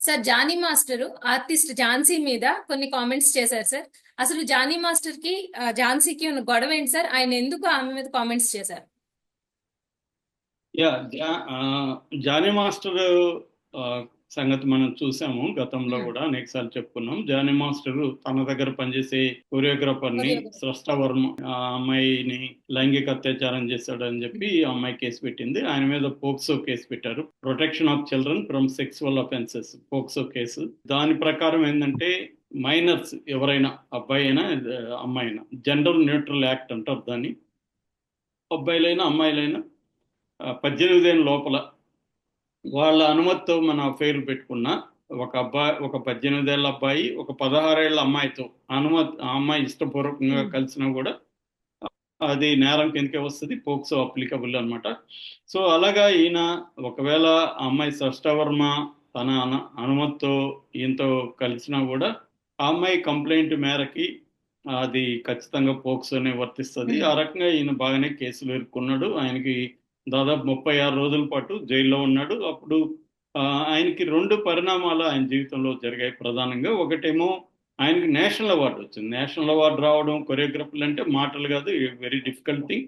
Sir Jani master artist Jhansi మీద కొన్ని comments చేశారు సార్. అసలు జానీ మాస్టర్ కి ఝాన్సీకి ఉన్న గొడవ ఏంటి సార్? ఆయన ఎందుకు ఆమె మీద కామెంట్స్ చేశారు? యా జానీ మాస్టర్ ఆ, సంగతి మనం చూసాము గతంలో కూడా అనేకసార్లు చెప్పుకున్నాం. జానీ మాస్టర్ తన దగ్గర పనిచేసే కొరియోగ్రాఫర్ ని స్రష్ట వర్మ ఆ అమ్మాయిని లైంగిక అత్యాచారం చేశాడని చెప్పి ఆ అమ్మాయి కేసు పెట్టింది. ఆయన మీద పోక్సో కేసు పెట్టారు, protection of children from sexual offences POCSO case. దాని ప్రకారం ఏంటంటే మైనర్స్ ఎవరైనా అబ్బాయి అయినా అమ్మాయి అయినా జెండర్ న్యూట్రల్ యాక్ట్ అంటారు దాన్ని. అబ్బాయిలైనా అమ్మాయిలైనా 18 ఏళ్ళ లోపల వాళ్ళ అనుమతితో మన అఫైర్ పెట్టుకున్న ఒక 18 ఏళ్ళ అబ్బాయి ఒక 16 ఏళ్ళ అమ్మాయితో ఆ అమ్మాయి ఇష్టపూర్వకంగా కలిసినా కూడా అది నేరం కిందకే వస్తుంది, పోక్సో అప్లికబుల్ అనమాట. సో అలాగా ఈయన ఒకవేళ ఆ అమ్మాయి సృష్టవర్మ తన అనుమతితో ఈయనతో కలిసినా కూడా ఆ అమ్మాయి కంప్లైంట్ మేరకి అది ఖచ్చితంగా పోక్సోనే వర్తిస్తుంది. ఆ రకంగా ఈయన బాగానే కేసులు ఎదుర్కొన్నాడు. ఆయనకి దాదాపు 36 రోజుల పాటు జైల్లో ఉన్నాడు. అప్పుడు ఆయనకి 2 పరిణామాలు ఆయన జీవితంలో జరిగాయి ప్రధానంగా. ఒకటేమో ఆయనకి నేషనల్ అవార్డు వచ్చింది. నేషనల్ అవార్డు రావడం కొరియోగ్రఫర్లు అంటే మాటలు కాదు, వెరీ డిఫికల్ట్ థింగ్.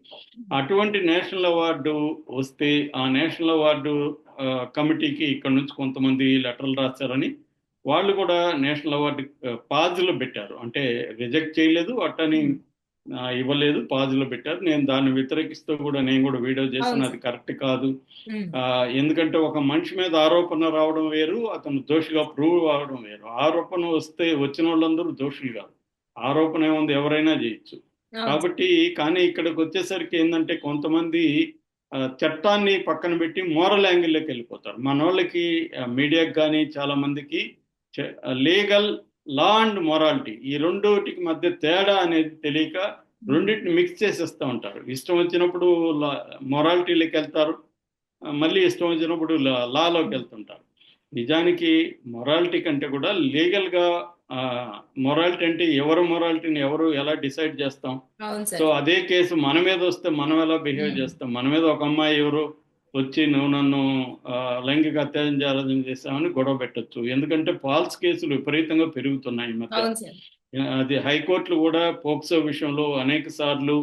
అటువంటి నేషనల్ అవార్డు వస్తే ఆ నేషనల్ అవార్డు కమిటీకి ఇక్కడ నుంచి కొంతమంది లెటర్లు రాశారని వాళ్ళు కూడా నేషనల్ అవార్డు పాజ్లో పెట్టారు. అంటే రిజెక్ట్ చేయలేదు, అట్టని ఇవ్వలేదు, పాజ్లో పెట్టారు. నేను దాన్ని వ్యతిరేకిస్తూ కూడా నేను కూడా వీడియో చేశాను. అది కరెక్ట్ కాదు. ఎందుకంటే ఒక మనిషి మీద ఆరోపణ రావడం వేరు, అతను దోషిగా ప్రూవ్ అవడం వేరు. ఆరోపణ వచ్చిన వాళ్ళందరూ దోషులు కాదు, ఆరోపణ ఏముంది, ఎవరైనా చేయొచ్చు. కాబట్టి కానీ ఇక్కడికి వచ్చేసరికి ఏంటంటే కొంతమంది చట్టాన్ని పక్కన పెట్టి మోరల్ యాంగిల్లోకి వెళ్ళిపోతారు. మన వాళ్ళకి మీడియాకి కానీ చాలా మందికి లీగల్ లా అండ్ మొరాలిటీ ఈ రెండోటికి మధ్య తేడా అనేది తెలియక రెండింటిని మిక్స్ చేసేస్తూ ఉంటారు. ఇష్టం వచ్చినప్పుడు మొరాలిటీలోకి వెళ్తారు, మళ్ళీ ఇష్టం వచ్చినప్పుడు లాలోకి వెళ్తుంటారు. నిజానికి మొరాలిటీ కంటే కూడా లీగల్గా మొరాలిటీ అంటే ఎవరు మొరాలిటీని ఎవరు ఎలా డిసైడ్ చేస్తాం. సో అదే కేసు మన మీద వస్తే మనం ఎలా బిహేవ్ చేస్తాం. మన మీద ఒక అమ్మాయి ఎవరు వచ్చి నువ్వు నన్ను లైంగిక అత్యాచారం చేస్తామని గొడవ పెట్టచ్చు. ఎందుకంటే ఫాల్స్ కేసులు విపరీతంగా పెరుగుతున్నాయి ఈ మధ్య. అది హైకోర్టులు కూడా పోక్సో విషయంలో అనేక సార్లు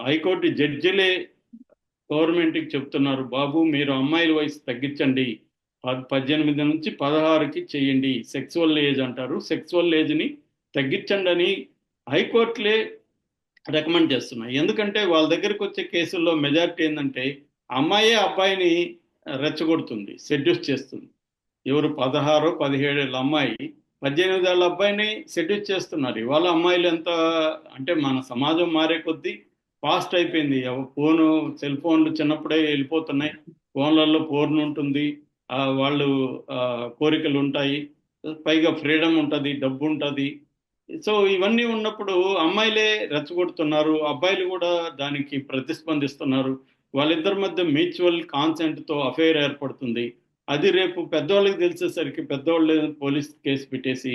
హైకోర్టు జడ్జిలే గవర్నమెంట్కి చెప్తున్నారు, బాబు మీరు అమ్మాయిల వయసు తగ్గించండి, 18 నుంచి 16కి చేయండి, సెక్సువల్ ఏజ్ అంటారు, సెక్సువల్ ఏజ్ని తగ్గించండి అని హైకోర్టులే రికమెండ్ చేస్తున్నాయి. ఎందుకంటే వాళ్ళ దగ్గరకు వచ్చే కేసుల్లో మెజారిటీ ఏంటంటే అమ్మాయే అబ్బాయిని రెచ్చగొడుతుంది, సెడ్యూస్ చేస్తుంది. ఎవరు 16, 17 ఏళ్ళ అమ్మాయి 18 ఏళ్ళ అబ్బాయిని సెడ్యూస్ చేస్తున్నారు. ఇవాళ అమ్మాయిలు ఎంత అంటే మన సమాజం మారే కొద్దీ ఫాస్ట్ అయిపోయింది. ఫోను సెల్ ఫోన్లు చిన్నప్పుడే వెళ్ళిపోతున్నాయి, ఫోన్లలో పోర్న్ ఉంటుంది, వాళ్ళు కోరికలు ఉంటాయి, పైగా ఫ్రీడమ్ ఉంటుంది, డబ్బు ఉంటుంది. సో ఇవన్నీ ఉన్నప్పుడు అమ్మాయిలే రెచ్చగొడుతున్నారు, అబ్బాయిలు కూడా దానికి ప్రతిస్పందిస్తున్నారు. వాళ్ళిద్దరి మధ్య మ్యూచువల్ కాన్సెంట్తో అఫైర్ ఏర్పడుతుంది. అది రేపు పెద్దవాళ్ళకి తెలిసేసరికి పెద్దవాళ్ళు పోలీస్ కేసు పెట్టేసి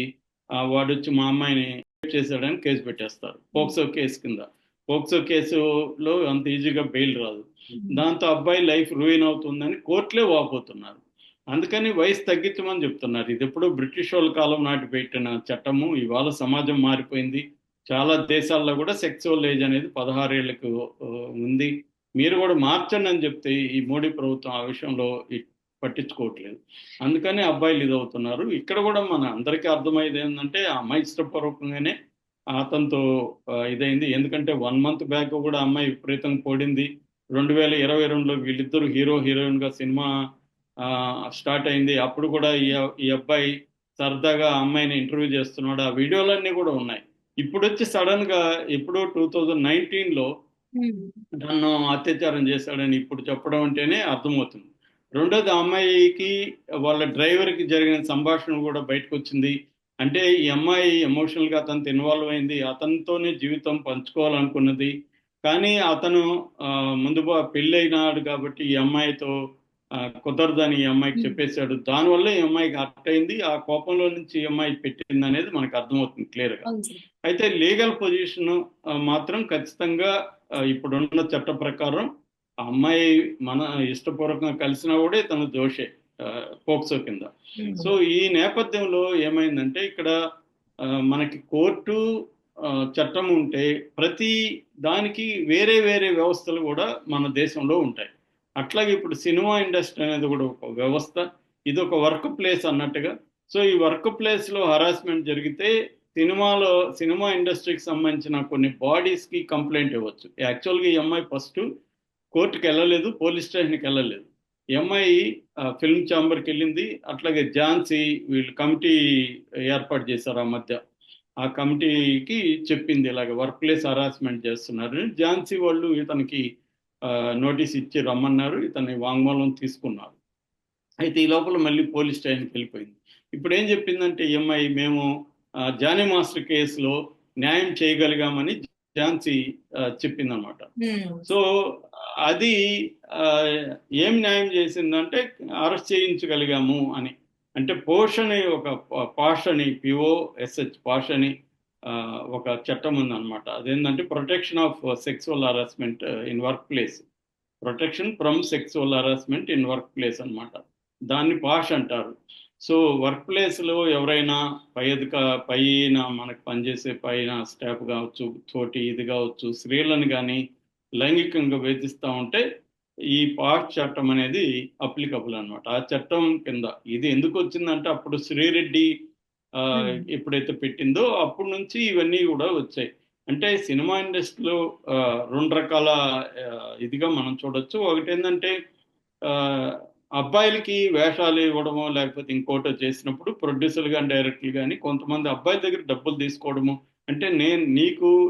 వాడు వచ్చి మా అమ్మాయిని చేశాడని కేసు పెట్టేస్తారు, పోక్సో కేసు కింద. పోక్సో కేసులో అంత ఈజీగా బెయిల్ రాదు. దాంతో అబ్బాయి లైఫ్ రూయిన్ అవుతుందని కోర్టులే వాపోతున్నారు. అందుకని వయసు తగ్గించమని చెప్తున్నారు. ఇది ఎప్పుడో బ్రిటిష్ వాళ్ళ కాలం నాటి పెట్టిన చట్టము. ఇవాళ సమాజం మారిపోయింది. చాలా దేశాల్లో కూడా సెక్సువల్ ఏజ్ అనేది 16 ఏళ్ళకు ఉంది. మీరు కూడా మార్చండి అని చెప్తే ఈ మోడీ ప్రభుత్వం ఆ విషయంలో పట్టించుకోవట్లేదు. అందుకని అబ్బాయిలు ఇదవుతున్నారు. ఇక్కడ కూడా మన అందరికీ అర్థమయ్యేది ఏంటంటే ఆ అమ్మాయి ఇష్టపూర్వకంగానే అతనితో ఇదైంది. ఎందుకంటే 1 month బ్యాక్ కూడా అమ్మాయి విపరీతంగా పోడింది. 2022లో వీళ్ళిద్దరూ హీరో హీరోయిన్ గా సినిమా స్టార్ట్ అయింది. అప్పుడు కూడా ఈ అబ్బాయి సరదాగా అమ్మాయిని ఇంటర్వ్యూ చేస్తున్నాడు. ఆ వీడియోలన్నీ కూడా ఉన్నాయి. ఇప్పుడు వచ్చి సడన్ గా ఎప్పుడో 2019లో నన్ను అత్యాచారం చేశాడని ఇప్పుడు చెప్పడం అంటేనే అర్థమవుతుంది. రెండోది, ఆ అమ్మాయికి వాళ్ళ డ్రైవర్కి జరిగిన సంభాషణ కూడా బయటకు వచ్చింది. అంటే ఈ అమ్మాయి ఎమోషనల్గా అతనితో ఇన్వాల్వ్ అయింది, అతనితోనే జీవితం పంచుకోవాలనుకున్నది. కానీ అతను ముందు పెళ్ళైనాడు కాబట్టి ఈ అమ్మాయితో కుదరదని ఈ అమ్మాయికి చెప్పేశాడు. దానివల్ల ఈ అమ్మాయికి హర్ట్ అయింది. ఆ కోపంలో నుంచి ఈ అమ్మాయి పెట్టింది అనేది మనకు అర్థమవుతుంది క్లియర్గా. అయితే లీగల్ పొజిషన్ మాత్రం ఖచ్చితంగా ఇప్పుడున్న చట్ట ప్రకారం ఆ అమ్మాయి మన ఇష్టపూర్వకంగా కలిసినా కూడా తను దోషే. పోక్సో కింద. సో ఈ నేపథ్యంలో ఏమైందంటే ఇక్కడ మనకి కోర్టు చట్టం ఉంటే ప్రతి దానికి వేరే వేరే వ్యవస్థలు కూడా మన దేశంలో ఉంటాయి. అట్లాగే ఇప్పుడు సినిమా ఇండస్ట్రీ అనేది కూడా ఒక వ్యవస్థ, ఇది ఒక వర్క్ ప్లేస్ అన్నట్టుగా. సో ఈ వర్క్ ప్లేస్లో హరాస్మెంట్ జరిగితే సినిమా ఇండస్ట్రీకి సంబంధించిన కొన్ని బాడీస్కి కంప్లైంట్ ఇవ్వచ్చు. యాక్చువల్గా ఈ అమ్మాయి ఫస్ట్ కోర్టుకి వెళ్ళలేదు, పోలీస్ స్టేషన్కి వెళ్ళలేదు. ఈ అమ్మాయి ఫిల్మ్ ఛాంబర్కి వెళ్ళింది. అట్లాగే ఝాన్సీ వీళ్ళు కమిటీ ఏర్పాటు చేశారు ఆ మధ్య. ఆ కమిటీకి చెప్పింది ఇలాగ వర్క్ ప్లేస్ హరాస్మెంట్ చేస్తున్నారు. ఝాన్సీ వాళ్ళు ఇతనికి నోటీస్ ఇచ్చి రమ్మన్నారు, ఇతని వాంగ్మూలం తీసుకున్నారు. అయితే ఈ లోపల మళ్ళీ పోలీస్ స్టేషన్కి వెళ్ళిపోయింది. ఇప్పుడు ఏం చెప్పిందంటే ఈ అమ్మాయి, మేము జానీ మాస్టర్ కేసులో న్యాయం చేయగలిగామని ఝాన్సీ చెప్పిందనమాట. సో అది ఏం న్యాయం చేసిందంటే అరెస్ట్ చేయించగలిగాము అని. అంటే పాష్ అని POSH పాష్ అని ఒక చట్టం ఉందన్నమాట. అదేంటంటే protection of sexual harassment in work place, protection from sexual harassment in work place అనమాట. దాన్ని పాష్ అంటారు. సో వర్క్ ప్లేస్లో ఎవరైనా పైన మనకు పనిచేసే పైన స్టాఫ్ కావచ్చు, తోటి ఇది కావచ్చు, స్త్రీలను కానీ లైంగికంగా వేధిస్తూ ఉంటే ఈ పాష్ చట్టం అనేది అప్లికబుల్ అనమాట. ఆ చట్టం కింద ఇది ఎందుకు వచ్చిందంటే అప్పుడు శ్రీరెడ్డి ఎప్పుడైతే పెట్టిందో అప్పటి నుంచి ఇవన్నీ కూడా వచ్చాయి. అంటే సినిమా ఇండస్ట్రీలో రెండు రకాల ఇదిగా మనం చూడొచ్చు. ఒకటి ఏంటంటే అబ్బాయిలకి వేషాలు ఇవ్వడమో లేకపోతే ఇంకోటో చేసినప్పుడు ప్రొడ్యూసర్లు కానీ డైరెక్టర్లు కానీ కొంతమంది అబ్బాయిల దగ్గర డబ్బులు తీసుకోవడము. అంటే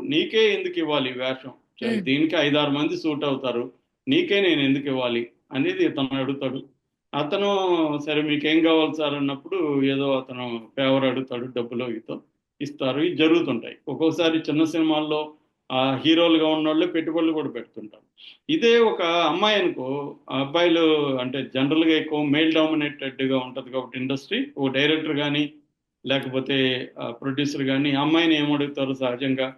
నీకే ఎందుకు ఇవ్వాలి వేషం, దీనికి 5-6 మంది సూట్ అవుతారు, నీకే నేను ఎందుకు ఇవ్వాలి అనేది ఇతను అడుగుతాడు. అతను సరే మీకేం కావాలి సార్ అన్నప్పుడు ఏదో అతను ఫేవర్ అడుగుతాడు, డబ్బులో ఇస్తారు. ఇవి జరుగుతుంటాయి. ఒక్కోసారి చిన్న సినిమాల్లో ఆ హీరోలుగా ఉన్న వాళ్ళే పెట్టుబడులు కూడా పెడుతుంటారు. ఇదే ఒక అమ్మాయి అనుకో, ఆ అబ్బాయిలు అంటే జనరల్గా ఎక్కువ మెయిల్ డామినేటెడ్గా ఉంటుంది కాబట్టి ఇండస్ట్రీ, ఓ డైరెక్టర్ కానీ లేకపోతే ప్రొడ్యూసర్ కానీ అమ్మాయిని ఏమడుగుతారు సహజంగా,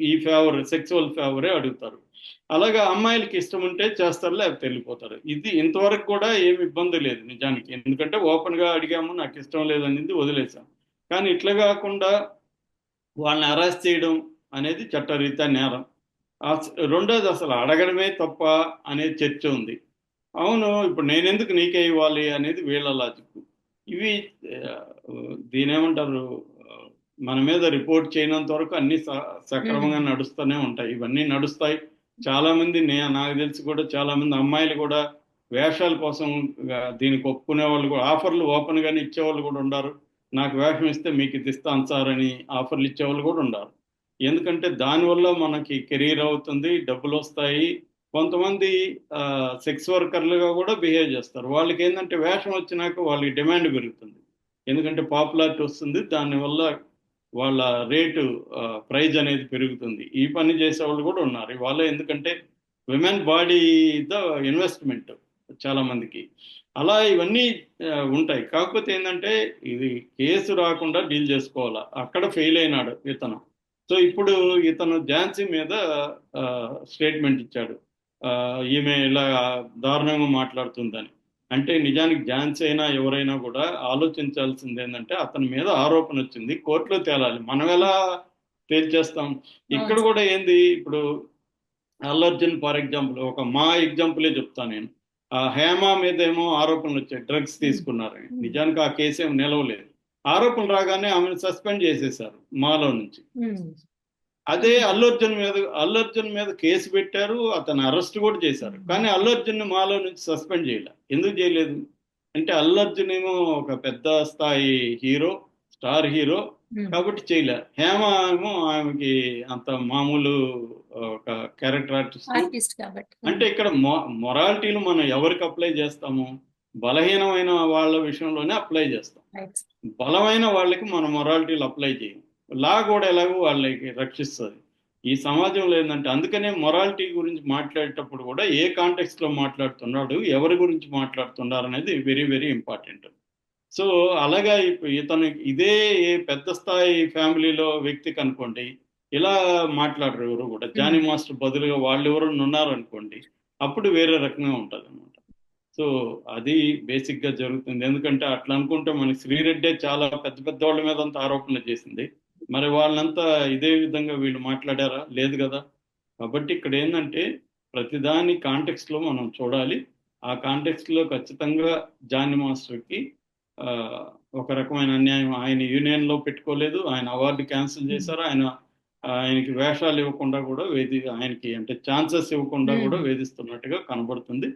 ఈ సెక్సువల్ ఫేవరే అడుగుతారు. అలాగా అమ్మాయిలకి ఇష్టం ఉంటే చేస్తారు, లేకపోతే వెళ్ళిపోతారు. ఇది ఇంతవరకు కూడా ఏమి ఇబ్బంది లేదు నిజానికి, ఎందుకంటే ఓపెన్గా అడిగాము, నాకు ఇష్టం లేదనేది వదిలేసాం. కానీ ఇట్లా కాకుండా వాళ్ళని అరెస్ట్ చేయడం అనేది చట్టరీత్యా నేరం. రెండోది అసలు అడగడమే తప్ప అనే చర్చ ఉంది. అవును, ఇప్పుడు నేనెందుకు నీకే ఇవ్వాలి అనేది వీళ్ళ లాజిక్. ఇవి దీనేమంటారు, మన మీద రిపోర్ట్ చేయనంత వరకు అన్ని సక్రమంగా నడుస్తూనే ఉంటాయి. ఇవన్నీ నడుస్తాయి. చాలా మంది నాకు తెలిసి కూడా చాలా మంది అమ్మాయిలు కూడా వేషాల కోసం దీనికి ఒప్పుకునే వాళ్ళు కూడా, ఆఫర్లు ఓపెన్ గానే ఇచ్చేవాళ్ళు కూడా ఉన్నారు. నాకు వేషం ఇస్తే మీకు ఇది ఇస్తాను సార్ అని ఆఫర్లు ఇచ్చేవాళ్ళు కూడా ఉన్నారు. ఎందుకంటే దానివల్ల మనకి కెరీర్ అవుతుంది, డబ్బులు వస్తాయి. కొంతమంది సెక్స్ వర్కర్లుగా కూడా బిహేవ్ చేస్తారు. వాళ్ళకి ఏంటంటే వేషం వచ్చినాక వాళ్ళకి డిమాండ్ పెరుగుతుంది, ఎందుకంటే పాపులారిటీ వస్తుంది, దానివల్ల వాళ్ళ రేటు ప్రైజ్ అనేది పెరుగుతుంది. ఈ పని చేసేవాళ్ళు కూడా ఉన్నారు ఇవాళ. ఎందుకంటే విమెన్ బాడీ ద ఇన్వెస్ట్మెంట్ చాలా మందికి. అలా ఇవన్నీ ఉంటాయి. కాకపోతే ఏంటంటే ఇది కేసు రాకుండా డీల్ చేసుకోవాలా, అక్కడ ఫెయిల్ అయినాడు ఇతను. సో ఇప్పుడు ఇతను ఝాన్సీ మీద స్టేట్మెంట్ ఇచ్చాడు, ఈమె ఇలా దారుణంగా మాట్లాడుతుందని. అంటే నిజానికి ఝాన్సీ అయినా ఎవరైనా కూడా ఆలోచించాల్సింది ఏంటంటే అతని మీద ఆరోపణ వచ్చింది, కోర్టులో తేలాలి. మనం ఎలా తేల్చేస్తాం? ఇక్కడ కూడా ఏంది, ఇప్పుడు అల్లు అర్జున్ ఫర్ ఎగ్జాంపుల్, మా ఎగ్జాంపులే చెప్తాను నేను. హేమ మీద ఏమో ఆరోపణలు వచ్చాయి, డ్రగ్స్ తీసుకున్నారని. నిజానికి ఆ కేసు ఏం నిలవలేదు. ఆరోపణలు రాగానే ఆమెను సస్పెండ్ చేసేశారు మాలో నుంచి. అదే అల్లు అర్జున్ మీద కేసు పెట్టారు, అతను అరెస్ట్ కూడా చేశారు. కానీ అల్లు అర్జున్ మాలో నుంచి సస్పెండ్ చేయలే. ఎందుకు చేయలేదు అంటే అల్లు అర్జున్ ఏమో ఒక పెద్ద స్థాయి హీరో, స్టార్ హీరో కాబట్టి చేయలే. హేమ ఏమో ఆమెకి అంత మామూలు ఒక క్యారెక్టర్ ఆర్టిస్ట్ కాబట్టి. అంటే ఇక్కడ మొరాలిటీలు మనం ఎవరికి అప్లై చేస్తాము? బలహీనమైన వాళ్ళ విషయంలోనే అప్లై చేస్తాం. బలమైన వాళ్ళకి మనం మొరాలిటీలు అప్లై చేయం. లా కూడా ఎలాగో వాళ్ళకి రక్షిస్తుంది. ఈ సమాజంలో ఏంటంటే అందుకనే మొరాలిటీ గురించి మాట్లాడేటప్పుడు కూడా ఏ కాంటెక్స్ట్ లో మాట్లాడుతున్నాడు, ఎవరి గురించి మాట్లాడుతున్నారు అనేది వెరీ వెరీ ఇంపార్టెంట్. సో అలాగా ఇతను ఇదే పెద్ద స్థాయి ఫ్యామిలీలో వ్యక్తికి అనుకోండి ఇలా మాట్లాడరు ఎవరు కూడా. జానీ మాస్టర్ బదులుగా వాళ్ళు ఎవరు ఉన్నారు అనుకోండి, అప్పుడు వేరే రకంగా ఉంటుంది అనమాట. సో అది బేసిక్ గా జరుగుతుంది. ఎందుకంటే అట్లా అనుకుంటే మనకి శ్రీరెడ్డే చాలా పెద్ద పెద్ద వాళ్ళ మీద అంత ఆరోపణలు చేసింది. మరి వాళ్ళంతా ఇదే విధంగా వీళ్ళు మాట్లాడారా? లేదు కదా. కాబట్టి ఇక్కడ ఏంటంటే ప్రతిదాని కాంటెక్స్ట్ లో మనం చూడాలి. ఆ కాంటెక్స్ట్ లో ఖచ్చితంగా జానీ మాస్టర్ కి ఆ, ఒక రకమైన అన్యాయం. ఆయన యూనియన్ లో పెట్టుకోలేదు, ఆయన అవార్డు క్యాన్సిల్ చేశారు, ఆయనకి వేషాలు ఇవ్వకుండా కూడా ఆయనకి అంటే ఛాన్సెస్ ఇవ్వకుండా కూడా వేధిస్తున్నట్టుగా కనబడుతుంది.